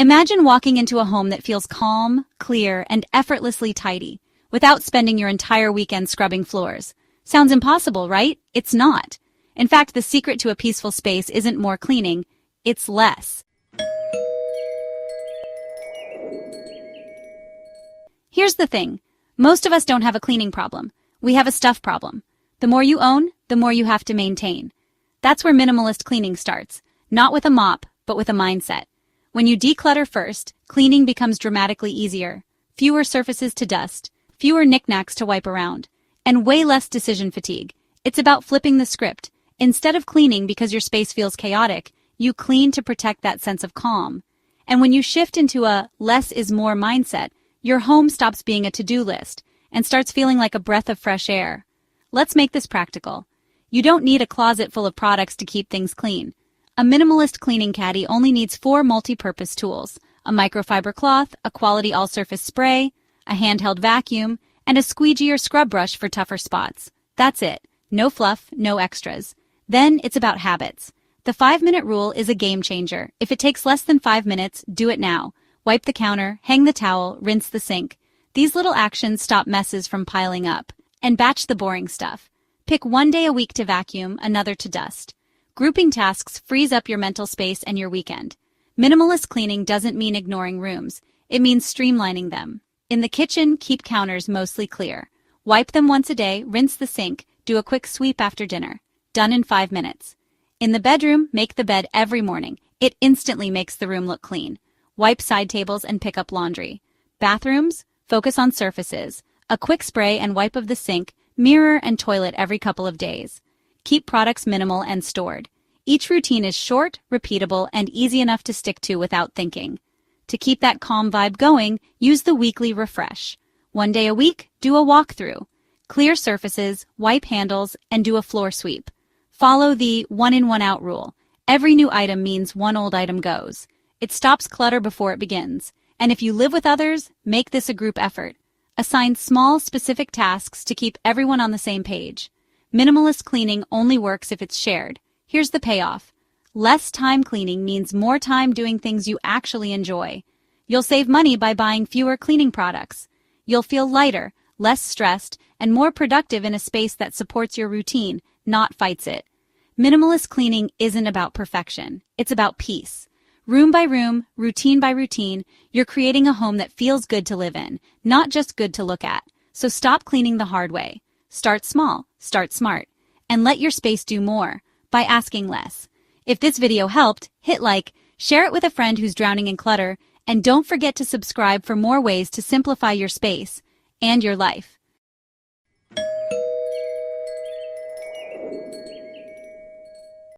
Imagine walking into a home that feels calm, clear, and effortlessly tidy, without spending your entire weekend scrubbing floors. Sounds impossible, right? It's not. In fact, the secret to a peaceful space isn't more cleaning, it's less. Here's the thing. Most of us don't have a cleaning problem. We have a stuff problem. The more you own, the more you have to maintain. That's where minimalist cleaning starts. Not with a mop, but with a mindset. When you declutter first, cleaning becomes dramatically easier. Fewer surfaces to dust, fewer knickknacks to wipe around, and way less decision fatigue. It's about flipping the script. Instead of cleaning because your space feels chaotic, you clean to protect that sense of calm. And when you shift into a less is more mindset, your home stops being a to-do list and starts feeling like a breath of fresh air. Let's make this practical. You don't need a closet full of products to keep things clean. A minimalist cleaning caddy only needs 4 multi-purpose tools: a microfiber cloth, a quality all-surface spray, a handheld vacuum, and a squeegee or scrub brush for tougher spots. That's it. No fluff, no extras. Then it's about habits. The 5-minute rule is a game changer. If it takes less than 5 minutes, do it now. Wipe the counter, hang the towel, rinse the sink. These little actions stop messes from piling up. And batch the boring stuff. Pick one day a week to vacuum, another to dust. Grouping tasks frees up your mental space and your weekend. Minimalist cleaning doesn't mean ignoring rooms. It means streamlining them. In the kitchen, keep counters mostly clear. Wipe them once a day, rinse the sink, do a quick sweep after dinner. Done in 5 minutes. In the bedroom, make the bed every morning. It instantly makes the room look clean. Wipe side tables and pick up laundry. Bathrooms, focus on surfaces. A quick spray and wipe of the sink, mirror, and toilet every couple of days. Keep products minimal and stored. Each routine is short, repeatable, and easy enough to stick to without thinking. To keep that calm vibe going, use the weekly refresh. One day a week, do a walkthrough. Clear surfaces, wipe handles, and do a floor sweep. Follow the one in, one out rule. Every new item means one old item goes. It stops clutter before it begins. And if you live with others, make this a group effort. Assign small, specific tasks to keep everyone on the same page. Minimalist cleaning only works if it's shared. Here's the payoff. Less time cleaning means more time doing things you actually enjoy. You'll save money by buying fewer cleaning products. You'll feel lighter, less stressed, and more productive in a space that supports your routine, not fights it. Minimalist cleaning isn't about perfection. It's about peace. Room by room, routine by routine, you're creating a home that feels good to live in, not just good to look at. So stop cleaning the hard way. Start small, start smart, and let your space do more by asking less. If this video helped, hit like, share it with a friend who's drowning in clutter, and don't forget to subscribe for more ways to simplify your space and your life.